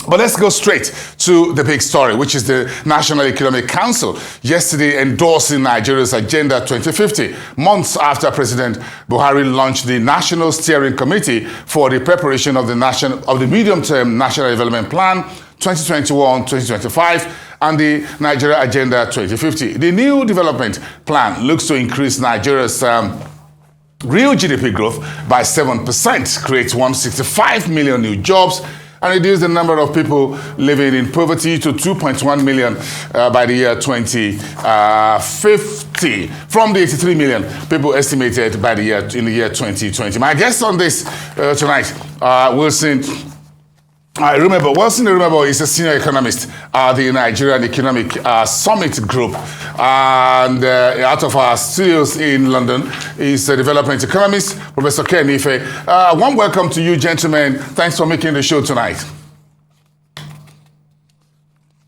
But let's go straight to the big story, which is the National Economic Council yesterday endorsing Nigeria's Agenda 2050, months after President Buhari launched the National Steering Committee for the preparation of the medium-term National Development Plan 2021-2025 and the Nigeria Agenda 2050. The new development plan looks to increase Nigeria's real GDP growth by 7%, create 165 million new jobs, and reduce the number of people living in poverty to 2.1 million by the year 2050, from the 83 million people estimated in the year 2020. My guest on this tonight, Wilson Erumebor. Wilson Erumebor is a senior economist at the Nigerian Economic Summit Group, and out of our studios in London is a development economist, Professor Ken Ife. Warm welcome to you, gentlemen. Thanks for making the show tonight.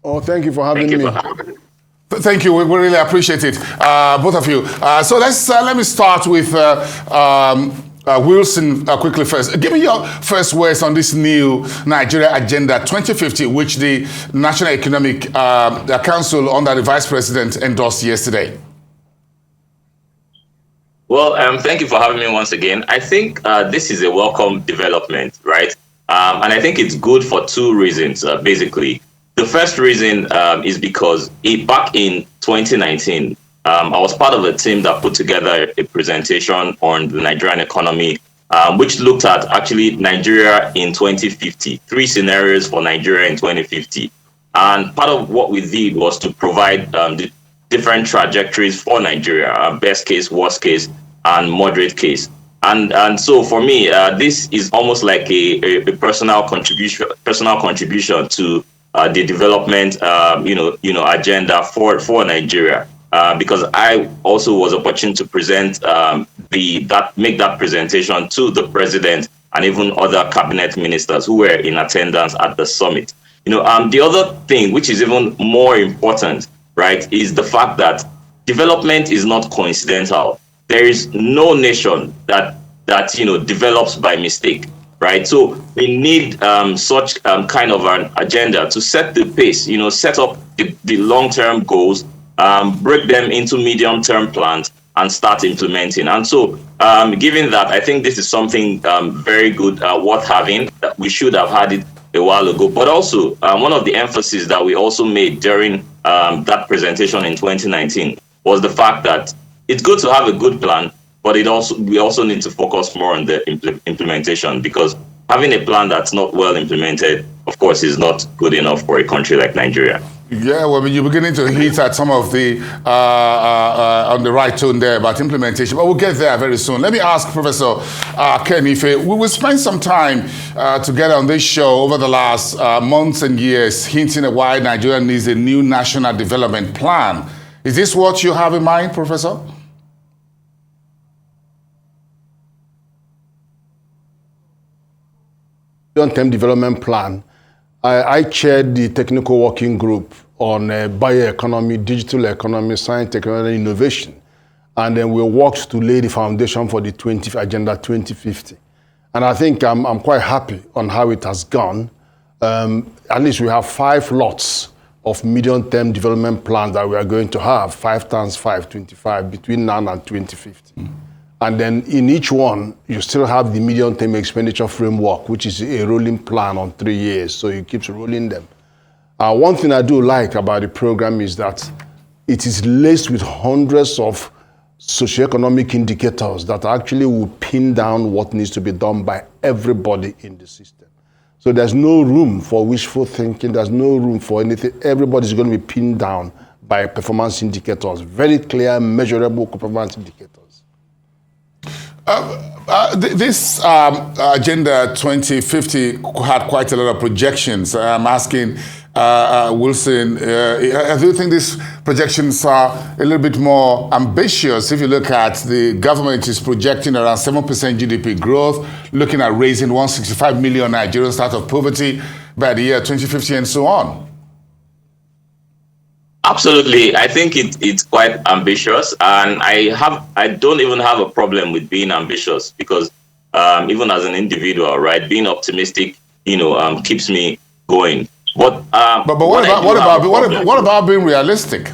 Oh, thank you for having me. Thank you. We really appreciate it, both of you. So let me start with Wilson quickly first. Give me your first words on this new Nigeria Agenda 2050, which the National Economic Council under the Vice President endorsed yesterday. Well, thank you for having me once again. I think this is a welcome development, right? And I think it's good for two reasons, basically. The first reason is because back in 2019, I was part of a team that put together a presentation on the Nigerian economy, which looked at actually Nigeria in 2050, 3 scenarios for Nigeria in 2050. And part of what we did was to provide the different trajectories for Nigeria, best case, worst case, and moderate case. And so for me, this is almost like a personal contribution to the development, agenda for Nigeria. Because I also was opportune to present make that presentation to the president and even other cabinet ministers who were in attendance at the summit. The other thing, which is even more important, right, is the fact that development is not coincidental. There is no nation that develops by mistake, right? So we need such kind of an agenda to set the pace, set up the long-term goals, break them into medium-term plans and start implementing. And so, given that, I think this is something very good, worth having. That we should have had it a while ago. But also, one of the emphasis that we also made during that presentation in 2019 was the fact that it's good to have a good plan, but we also need to focus more on the implementation, because having a plan that's not well implemented, of course, is not good enough for a country like Nigeria. Yeah, well, you're beginning to hit at some of the on the right tone there about implementation, but we'll get there very soon. Let me ask Professor Ken Ife. We will spend some time together on this show over the last months and years, hinting at why Nigeria needs a new national development plan. Is this what you have in mind, Professor? Long-term development plan. I chaired the technical working group on bioeconomy, digital economy, science, technology, and innovation. And then we worked to lay the foundation for the Agenda 2050. And I think I'm quite happy on how it has gone. At least we have 5 lots of medium-term development plans that we are going to have, 5 times 5, 25, between now and 2050. And then in each one, you still have the medium-term expenditure framework, which is a rolling plan on 3 years, so it keeps rolling them. One thing I do like about the program is that it is laced with hundreds of socioeconomic indicators that actually will pin down what needs to be done by everybody in the system. So there's no room for wishful thinking, there's no room for anything. Everybody's going to be pinned down by performance indicators, very clear, measurable performance indicators. This Agenda 2050 had quite a lot of projections. I'm asking Wilson, do you think these projections are a little bit more ambitious? If you look at the government is projecting around 7% GDP growth, looking at raising 165 million Nigerians out of poverty by the year 2050 and so on. Absolutely. I think it's quite ambitious, and I don't even have a problem with being ambitious, because even as an individual, right, being optimistic, keeps me going. But what about being realistic?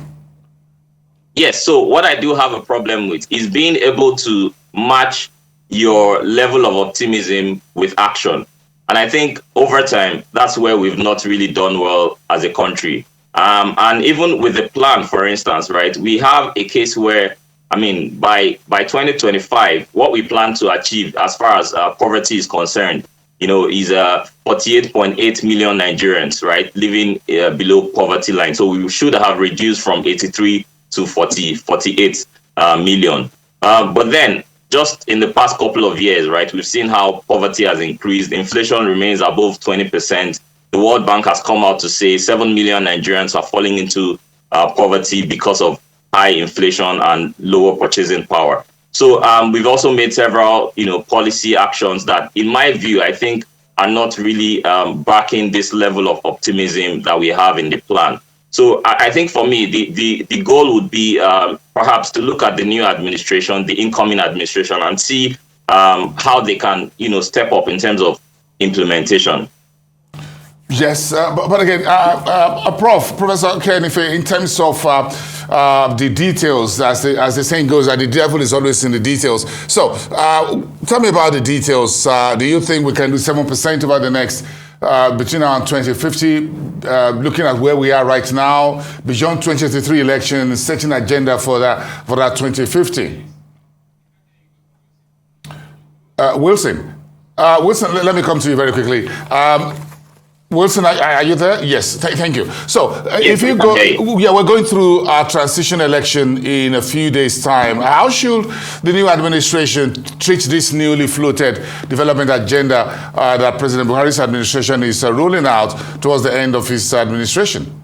Yes, so what I do have a problem with is being able to match your level of optimism with action. And I think over time, that's where we've not really done well as a country. And even with the plan, for instance, right, we have a case where, I mean, by 2025, what we plan to achieve as far as poverty is concerned, is 48.8 million Nigerians, right, living below poverty line. So we should have reduced from 83 to 48 million. But then, just in the past couple of years, right, we've seen how poverty has increased. Inflation remains above 20%. The World Bank has come out to say 7 million Nigerians are falling into poverty because of high inflation and lower purchasing power. So we've also made several, policy actions that, in my view, I think are not really backing this level of optimism that we have in the plan. So I think for me, the goal would be perhaps to look at the new administration, the incoming administration, and see how they can, step up in terms of implementation. Yes, but again, Professor Kenife, in terms of the details, as the saying goes, that the devil is always in the details. So tell me about the details. Do you think we can do 7% over the next, between now and 2050, looking at where we are right now, beyond 2023 election, setting agenda for that 2050? Wilson, let me come to you very quickly. Wilson, are you there? Yes, thank you. So, if you go, we're going through our transition election in a few days' time. How should the new administration treat this newly floated development agenda that President Buhari's administration is rolling out towards the end of his administration?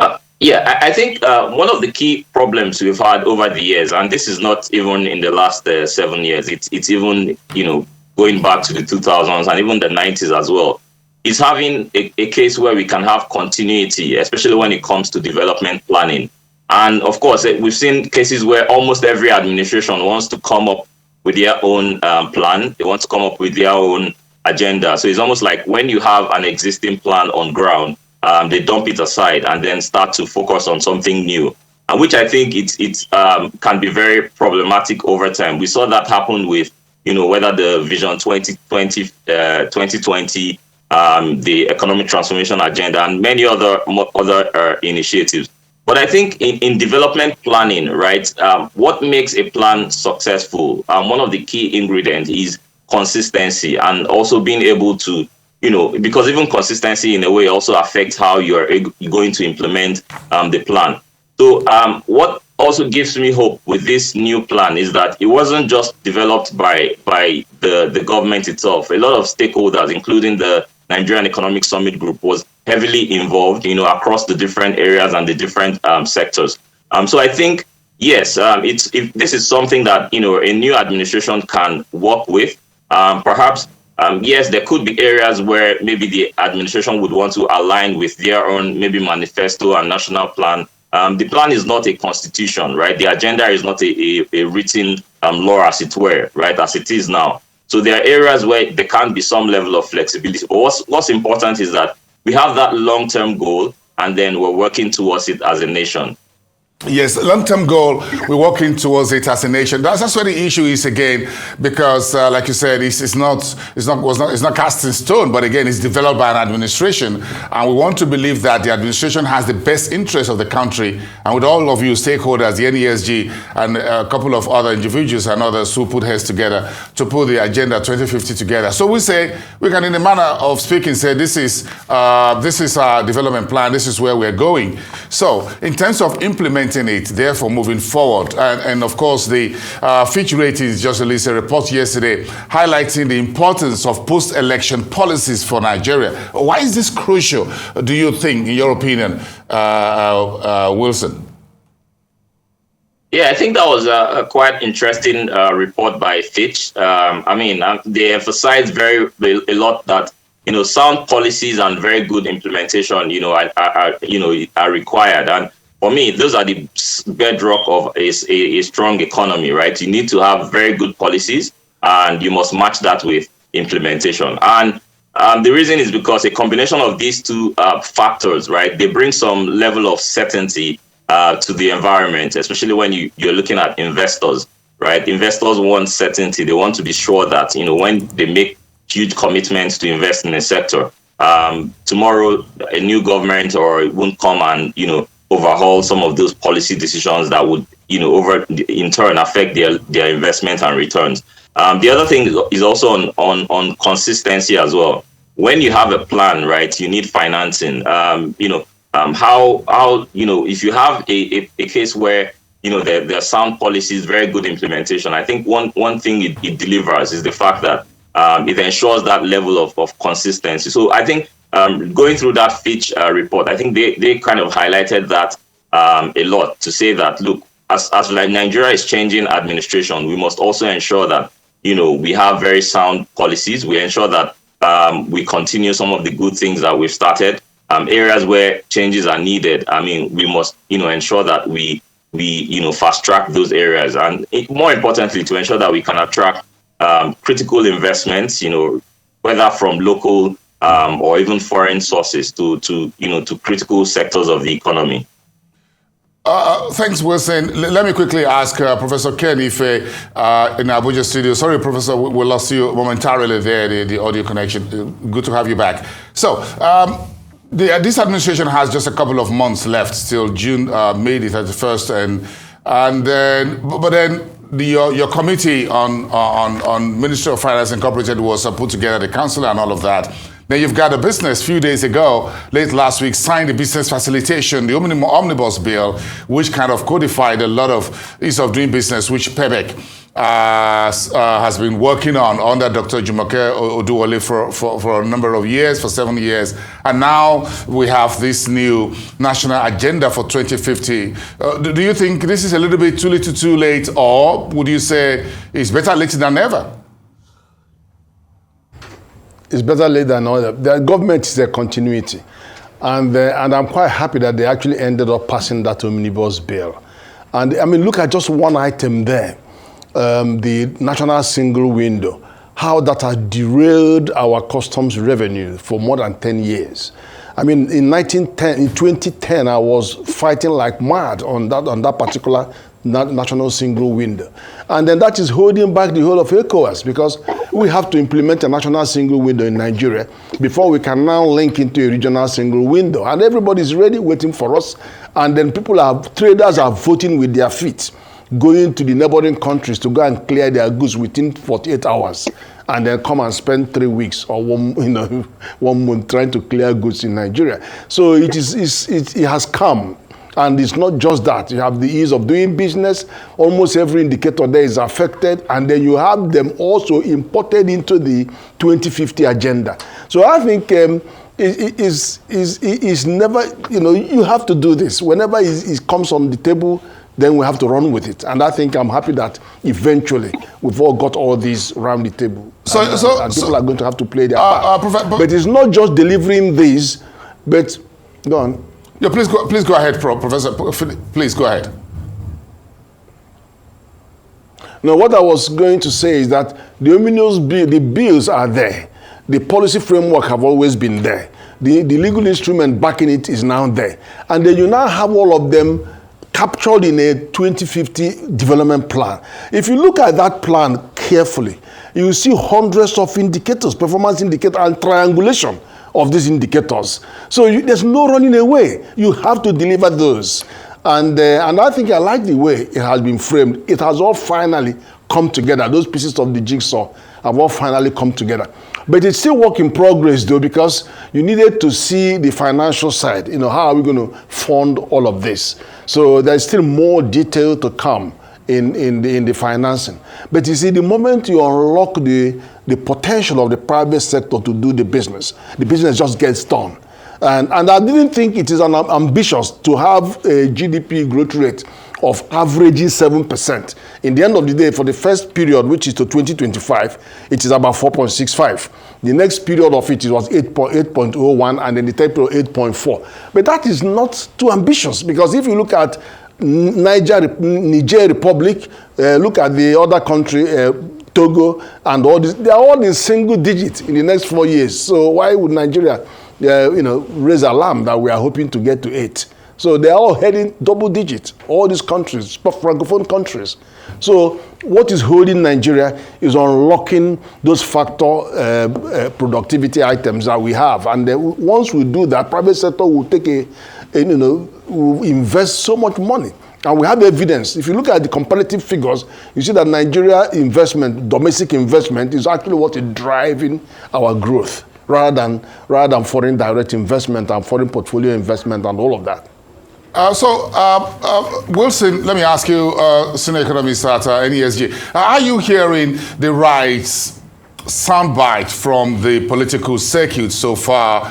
I think one of the key problems we've had over the years, and this is not even in the last 7 years, it's even, going back to the 2000s and even the 90s as well, is having a case where we can have continuity, especially when it comes to development planning. And of course, we've seen cases where almost every administration wants to come up with their own plan. They want to come up with their own agenda. So it's almost like when you have an existing plan on ground, they dump it aside and then start to focus on something new, which I think it can be very problematic over time. We saw that happen with whether the Vision 2020, the Economic Transformation Agenda, and many other initiatives. But I think in development planning, right, what makes a plan successful, one of the key ingredients is consistency, and also being able to, because even consistency in a way also affects how you're going to implement the plan. So what also gives me hope with this new plan is that it wasn't just developed by the government itself. A lot of stakeholders, including the Nigerian Economic Summit Group, was heavily involved, across the different areas and the different sectors. So I think, yes, if this is something that, a new administration can work with. Perhaps, yes, there could be areas where maybe the administration would want to align with their own maybe manifesto and national plan. The plan is not a constitution, right? The agenda is not a written law, as it were, right, as it is now. So there are areas where there can be some level of flexibility. But what's important is that we have that long-term goal, and then we're working towards it as a nation. Yes, long-term goal, we're working towards it as a nation. That's where the issue is again, because like you said, it's not cast in stone, but again, it's developed by an administration, and we want to believe that the administration has the best interest of the country, and with all of you stakeholders, the NESG, and a couple of other individuals and others who put heads together to put the Agenda 2050 together. So we can, in a manner of speaking, say this is our development plan, this is where we're going. So in terms of implementing it, therefore moving forward, and of course the Fitch Ratings just released a report yesterday highlighting the importance of post-election policies for Nigeria. Why is this crucial, do you think, in your opinion, Wilson? Yeah, I think that was a quite interesting report by Fitch. They emphasized a lot that sound policies and very good implementation are required. And for me, those are the bedrock of a strong economy, right? You need to have very good policies, and you must match that with implementation. And The reason is because a combination of these two factors, right, they bring some level of certainty to the environment, especially when you're looking at investors, right? Investors want certainty. They want to be sure that, when they make huge commitments to invest in a sector, tomorrow a new government or it won't come and, overhaul some of those policy decisions that would, in turn affect their investment and returns. The other thing is also on consistency as well. When you have a plan, right, you need financing. How if you have a case where there are sound policies, very good implementation. I think one thing it delivers is the fact that it ensures that level of consistency. So I think going through that Fitch report, I think they kind of highlighted that a lot to say that, look, as like Nigeria is changing administration, we must also ensure that we have very sound policies. We ensure that we continue some of the good things that we've started. Areas where changes are needed, we must ensure that we fast track those areas, and more importantly, to ensure that we can attract critical investments, whether from local or even foreign sources to critical sectors of the economy. Thanks, Wilson. Let me quickly ask Professor Ken Ife in Abuja studio. Sorry, Professor, we lost you momentarily there, the audio connection. Good to have you back. So, this administration has just a couple of months left till June, May the 31st, but then your committee on Ministry of Finance Incorporated was put together, the council and all of that. Then you've got a business, a few days ago, late last week, signed the business facilitation, the omnibus bill, which kind of codified a lot of ease of doing business, which PEBEC has been working on under Dr. Jumoke Oduwole for a number of years, for 7 years. And now we have this new national agenda for 2050. Do you think this is a little bit too little too late, or would you say it's better late than never? It's better late than never. The government is a continuity. And I'm quite happy that they actually ended up passing that omnibus bill. And look at just one item there. The national single window, how that has derailed our customs revenue for more than 10 years. In 2010, I was fighting like mad on that particular national single window. And then that is holding back the whole of ECOWAS, because we have to implement a national single window in Nigeria before we can now link into a regional single window. And everybody's ready, waiting for us. And then traders are voting with their feet, going to the neighboring countries to go and clear their goods within 48 hours, and then come and spend 3 weeks or 1 month trying to clear goods in Nigeria. So it has come. And it's not just that. You have the ease of doing business. Almost every indicator there is affected. And then you have them also imported into the 2050 agenda. So I think it's never, you have to do this. Whenever it comes on the table, then we have to run with it. And I think I'm happy that eventually we've all got all these around the table. And people are going to have to play their part. But it's not just delivering these, but go on. Yeah, please go ahead, Professor. Please go ahead. Now, what I was going to say is that the bills are there. The policy framework have always been there. The legal instrument backing it is now there. And then you now have all of them captured in a 2050 development plan. If you look at that plan carefully, you will see hundreds of indicators, performance indicators, and triangulation of these indicators. So there's no running away. You have to deliver those. And I think I like the way it has been framed. It has all finally come together. Those pieces of the jigsaw have all finally come together. But it's still work in progress, though, because you needed to see the financial side. How are we going to fund all of this? So there's still more detail to come in the financing. But you see, the moment you unlock the potential of the private sector to do the business just gets done. And I didn't think it is ambitious to have a GDP growth rate of averaging 7%. In the end of the day, for the first period, which is to 2025, it is about 4.65. The next period of it was 8.01, and then the third period 8.4. But that is not too ambitious, because if you look at Niger Republic, look at the other country, Togo, and all this. They are all in single digit in the next 4 years. So why would Nigeria, raise alarm that we are hoping to get to 8? So they are all heading double digit, all these countries, Francophone countries. So what is holding Nigeria is unlocking those factor productivity items that we have. And once we do that, private sector will take will invest so much money. And we have evidence. If you look at the comparative figures, you see that Nigeria investment, domestic investment, is actually what is driving our growth rather than foreign direct investment and foreign portfolio investment and all of that. Wilson, let me ask you, senior economist at NESG, are you hearing the right soundbite from the political circuit so far,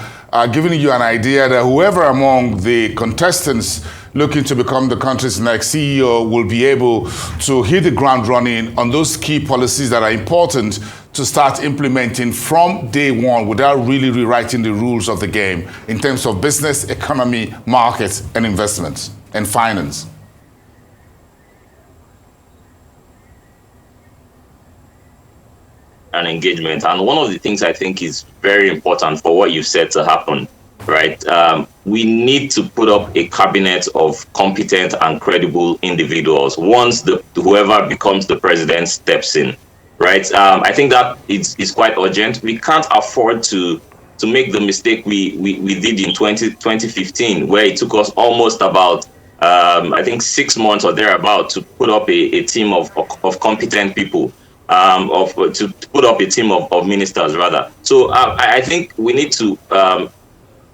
giving you an idea that whoever among the contestants looking to become the country's next CEO will be able to hit the ground running on those key policies that are important to start implementing from day one without really rewriting the rules of the game in terms of business, economy, markets, and investments and finance? And engagement. And one of the things I think is very important for what you've said to happen, right? We need to put up a cabinet of competent and credible individuals once whoever becomes the president steps in, right? I think that it's quite urgent. We can't afford to make the mistake we did in 2015, where it took us almost about, I think 6 months or thereabout to put up a team of competent people. To put up a team of ministers, rather. So I think we need to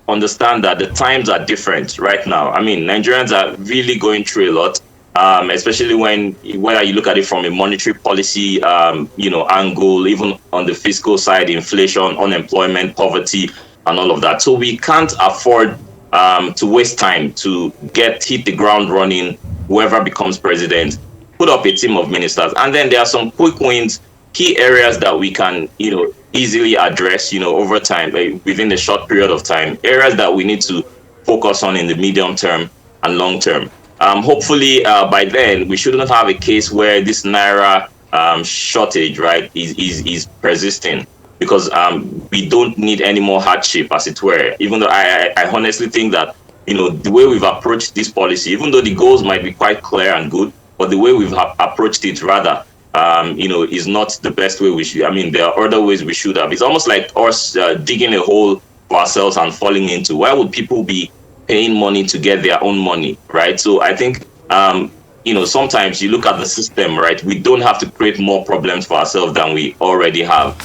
understand that the times are different right now. I mean, Nigerians are really going through a lot, especially whether you look at it from a monetary policy, angle, even on the fiscal side, inflation, unemployment, poverty, and all of that. So we can't afford to waste time to hit the ground running, whoever becomes president. Put up a team of ministers, and then there are some quick wins, key areas that we can, easily address, over time, within a short period of time, areas that we need to focus on in the medium term and long term. Hopefully, by then, we shouldn't have a case where this Naira shortage, right, is persisting, because we don't need any more hardship, as it were. Even though I honestly think that, the way we've approached this policy, even though the goals might be quite clear and good, but the way we've approached it, rather, is not the best way we should. I mean, there are other ways we should have. It's almost like us digging a hole for ourselves and falling into. Why would people be paying money to get their own money, right? So I think, sometimes you look at the system, right? We don't have to create more problems for ourselves than we already have.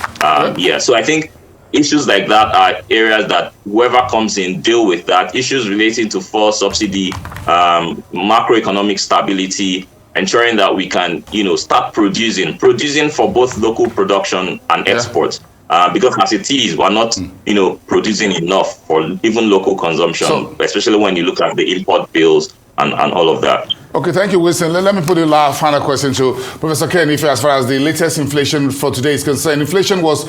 So I think issues like that are areas that whoever comes in deal with that. Issues relating to fuel subsidy, macroeconomic stability, ensuring that we can, start producing for both local production and exports. Because as it is, we're not, producing enough for even local consumption, especially when you look at the import bills and all of that. Okay, thank you, Wilson. Let me put a final question to Professor Ken. As far as the latest inflation for today is concerned, inflation was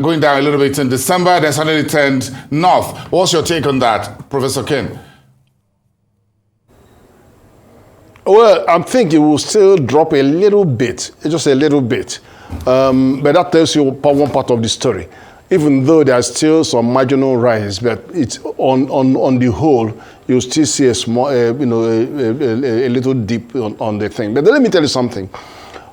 going down a little bit in December, then suddenly turned north. What's your take on that, Professor Ken? Well, I'm thinking it will still drop a little bit, just a little bit. But that tells you one part of the story. Even though there's still some marginal rise, but it's on the whole, you'll still see a small, a little dip on the thing. But let me tell you something.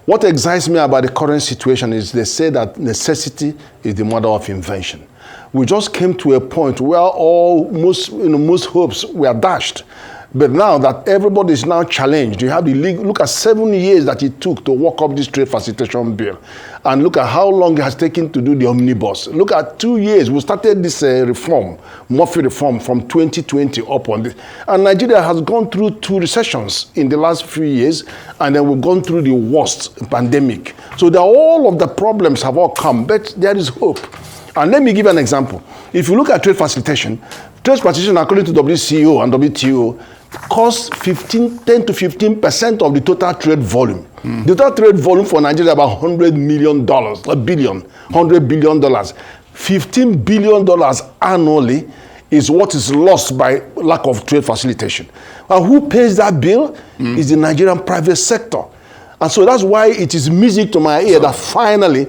What excites me about the current situation is they say that necessity is the mother of invention. We just came to a point where most hopes were dashed. But now that everybody is now challenged, you have the league. Look at 7 years that it took to work up this trade facilitation bill. And look at how long it has taken to do the omnibus. Look at 2 years. We started this reform, Murphy reform, from 2020 up on this. And Nigeria has gone through 2 recessions in the last few years. And then we've gone through the worst pandemic. So all of the problems have all come, but there is hope. And let me give you an example. If you look at trade facilitation according to WCO and WTO, costs 10 to 15% of the total trade volume. The total trade volume for Nigeria is about $100 billion. $15 billion annually is what is lost by lack of trade facilitation. And who pays that bill is the Nigerian private sector. And so that's why it is music to my ear that finally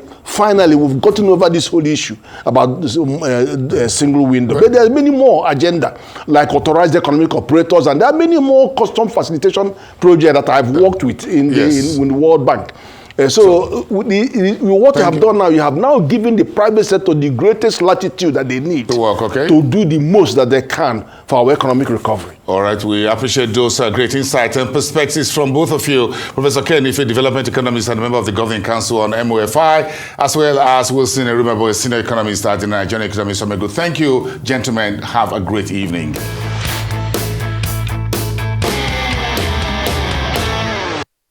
we've gotten over this whole issue about this, single window. But there are many more agenda, like authorized economic operators, and there are many more custom facilitation projects that I've worked with in the World Bank. So what you have done now, you have now given the private sector the greatest latitude that they need to work, okay, to do the most that they can for our economic recovery. All right, we appreciate those great insights and perspectives from both of you. Professor Ken Ife, development economist and member of the Governing Council on MOFI, as well as Wilson Erumebor, senior economist at the Nigerian Economic Summit Group. Thank you, gentlemen. Have a great evening.